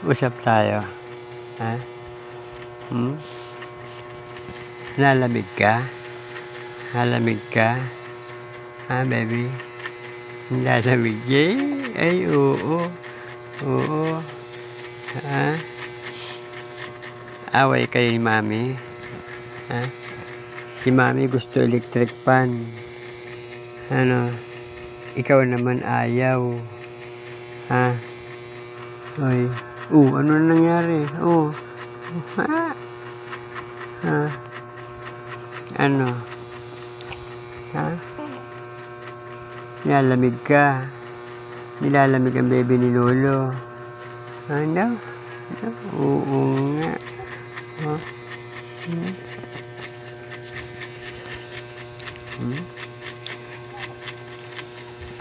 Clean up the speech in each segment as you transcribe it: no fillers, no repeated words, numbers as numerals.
Usap tayo. Ha? Hmm? Lalamig ka? Lalamig ka? Ha, baby? Lalamig Ay, oo. Oo. Ha? Away kayo ni mami? Ha? Si mami gusto electric fan. Ano? Ikaw naman ayaw. Ha? Oy. Ano nangyari? Ha? Ha? Ano? Ha? Nilalamig ka. Nilalamig ang baby ni Lolo. Ano? Oo nga. Oh.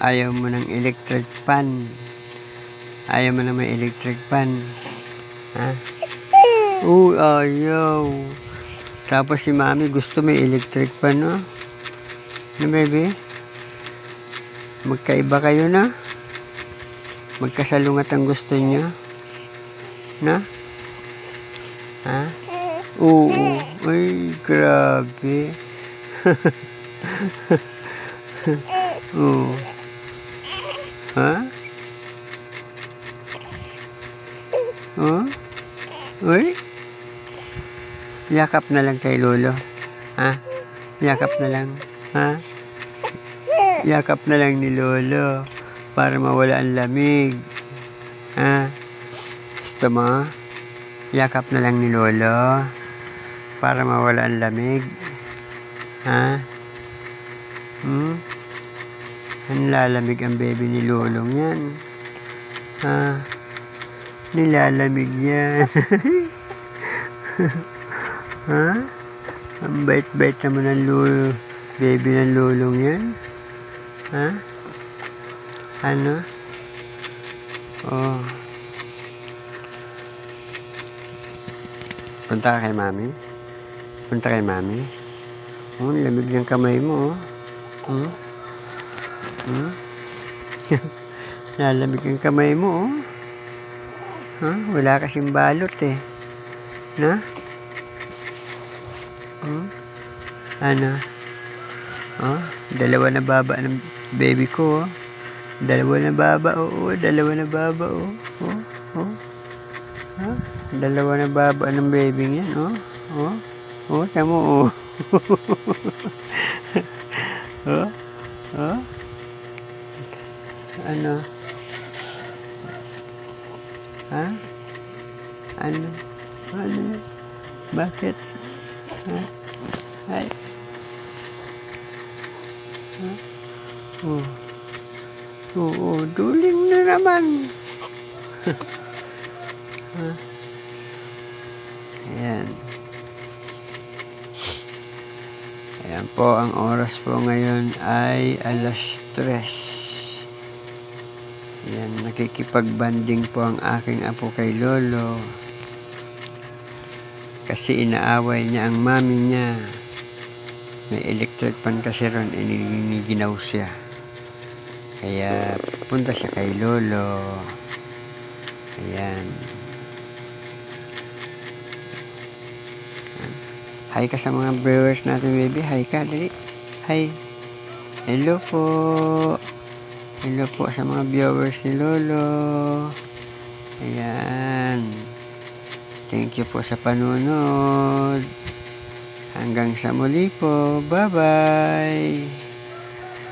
Ayaw mo ng electric fan. Ayaw mo na may electric fan. Ha? Ayaw. Tapos si mami gusto may electric fan, no? No, baby? Magkaiba kayo na? Magkasalungat ang gusto niyo? Na? Ha? Oo. Ay, grabe. Oo. Ha? Uy? Yakap na lang kay Lolo. Ha? Yakap na lang. Ha? Yakap na lang ni Lolo para mawala ang lamig. Ha? Gusto mo? Yakap na lang ni Lolo para mawala ang lamig. Ha? Ang lalamig ang baby ni Lolong yan. Ha? Nilalamig yan. Ha? Ang bait-bait naman ng baby ng Lolong yan. Ha? Ano? Punta ka kay mami? Punta kay mami? Lamig ng kamay mo, Lalamig ang kamay mo, Wala kasing balot, Na? Ano? Dalawa na baba ng baby ko, Dalawa na baba, dalawa na baba, Dalawa na baba ng baby yan, tamo, Ano? Ha? Ano? Bakit? Ay. Duling na naman. Ayan. Ayan po, ang oras po ngayon ay 3:00. Ayan, nakikipag-banding po ang aking apo kay Lolo. Kasi inaaway niya ang mami niya. May electric fan kasi ron, iniginaw siya. Kaya punta siya kay Lolo. Ayan. Hi ka sa mga viewers natin, baby. Hi ka, dali. Hi. Hello po. Hello po sa mga viewers ni Lolo. Ayan. Thank you po sa panunod. Hanggang sa muli po. Bye-bye.